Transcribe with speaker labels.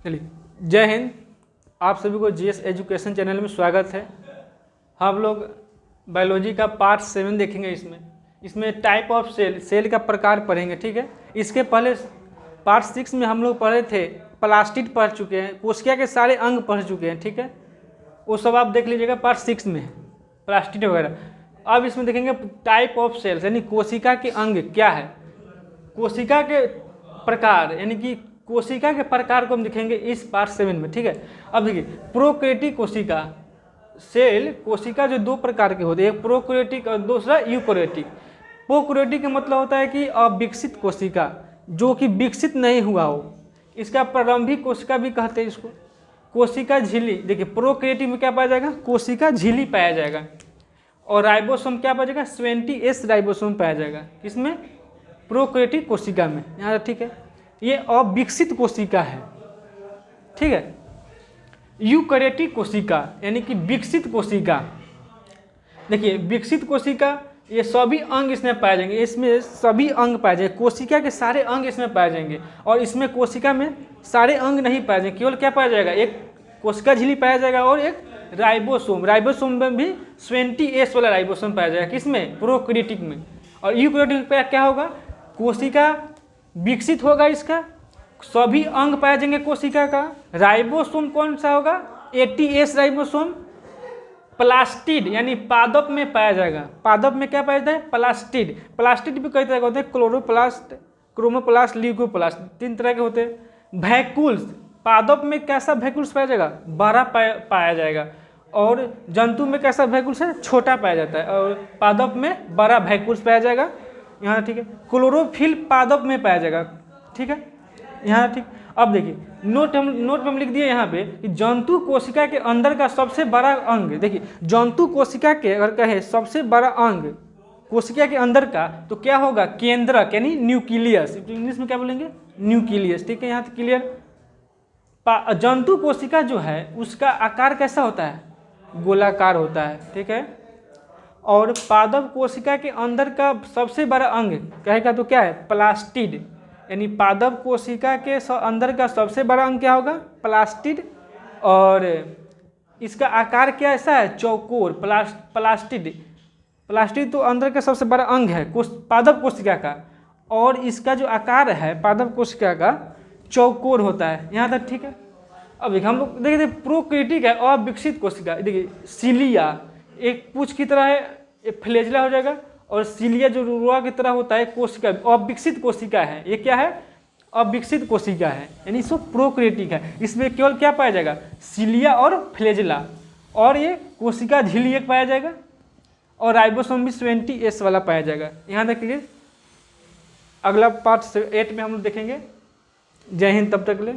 Speaker 1: चलिए, जय हिंद। आप सभी को जीएस एजुकेशन चैनल में स्वागत है। हम लोग बायोलॉजी का पार्ट 7 देखेंगे। इसमें टाइप ऑफ सेल का प्रकार पढ़ेंगे, ठीक है। इसके पहले पार्ट 6 में हम लोग पढ़े थे, प्लास्टिड पढ़ चुके हैं, कोशिका के सारे अंग पढ़ चुके हैं, ठीक है। वो सब आप देख लीजिएगा, पार्ट 6 में प्लास्टिड वगैरह। अब इसमें देखेंगे टाइप ऑफ सेल्स, यानी कोशिका के अंग क्या है, कोशिका के प्रकार, यानी कि कोशिका के प्रकार को हम दिखेंगे इस पार्ट 7 में, ठीक है। अब देखिए, प्रोकैरियोटिक कोशिका सेल, कोशिका जो दो प्रकार के होते हैं, एक प्रोकैरियोटिक और दूसरा यूकैरियोटिक। प्रोकैरियोटिक का मतलब होता है कि अविकसित कोशिका, जो कि विकसित नहीं हुआ हो, इसका प्रारंभिक कोशिका भी कहते हैं इसको। कोशिका झिल्ली, देखिए प्रोकैरियोटिक में क्या पाया जाएगा, कोशिका झिल्ली पाया जाएगा। और राइबोसोम क्या पाया जाएगा, 20S राइबोसोम पाया जाएगा। किसमें, प्रोकैरियोटिक कोशिका में, यहाँ ठीक है। ये अविकसित कोशिका है, ठीक है। यूकैरियोटिक कोशिका यानी कि विकसित कोशिका। देखिए विकसित कोशिका, ये सभी अंग इसमें पाए जाएंगे, इसमें सभी अंग पाए जाएंगे, कोशिका के सारे अंग इसमें पाए जाएंगे। और इसमें कोशिका में सारे अंग नहीं पाए जाएंगे, केवल क्या पाया जाएगा, एक कोशिका झिल्ली पाया जाएगा और एक राइबोसोम। राइबोसोम में भी 20S वाला राइबोसोम पाया जाएगा, किसमें, प्रोकैरियोटिक में। और यूकैरियोटिक पे क्या होगा, कोशिका विकसित होगा, इसका सभी अंग पाए जाएंगे कोशिका का। राइबोसोम कौन सा होगा, 80S राइबोसोम। प्लास्टिड यानी पादप में पाया जाएगा। पादप में क्या पाया जाता है, प्लास्टिड। प्लास्टिड भी कई तरह के होते हैं, क्लोरोप्लास्ट, क्रोमोप्लास्ट, ल्यूकोप्लास्ट, 3 तरह के होते हैं। वैक्यूल्स, पादप में कैसा वैक्यूल्स पाया जाएगा, बड़ा पाया जाएगा। और जंतु में कैसा वैक्यूल्स है, छोटा पाया जाता है। और पादप में बड़ा वैक्यूल्स पाया जाएगा, यहाँ ठीक है। क्लोरोफिल पादप में पाया जाएगा, ठीक है, यहाँ ठीक। अब देखिए नोट में हम लिख दिए यहाँ पे कि जंतु कोशिका के अंदर का सबसे बड़ा अंग। देखिए जंतु कोशिका के अगर कहे सबसे बड़ा अंग कोशिका के अंदर का, तो क्या होगा, केंद्रक यानी न्यूक्लियस। इंग्लिश में क्या बोलेंगे, न्यूक्लियस, ठीक है, यहाँ तक क्लियर। जंतु कोशिका जो है उसका आकार कैसा होता है, गोलाकार होता है, ठीक है। और पादप कोशिका के अंदर का सबसे बड़ा अंग कहेगा तो क्या है, प्लास्टिड, यानी पादप कोशिका के अंदर का सबसे बड़ा अंग क्या होगा, प्लास्टिड। और इसका आकार क्या ऐसा है, चौकोर। प्लास्टिड, प्लास्टिड तो अंदर का सबसे बड़ा अंग है पादप कोशिका का, और इसका जो आकार है पादप कोशिका का चौकोर होता है, यहाँ तक ठीक है। अब देखिए हम लोग देखिए प्रोकैरियोटिक है, अविकसित कोशिका। देखिए सिलिया एक पूंछ की तरह है, एक फ्लैजेला हो जाएगा। और सिलिया जो रुआ की तरह होता है, कोशिका अविकसित कोशिका है। ये क्या है, अविकसित कोशिका है, यानी इसको प्रोकैरियोटिक है। इसमें केवल क्या पाया जाएगा, सिलिया और फ्लैजेला, और ये कोशिका झिल्ली एक पाया जाएगा। और राइबोसोम भी 20S वाला पाया जाएगा, यहाँ तक क्लियर। अगला पार्ट 8 में हम लोग देखेंगे। जय हिंद, तब तक ले।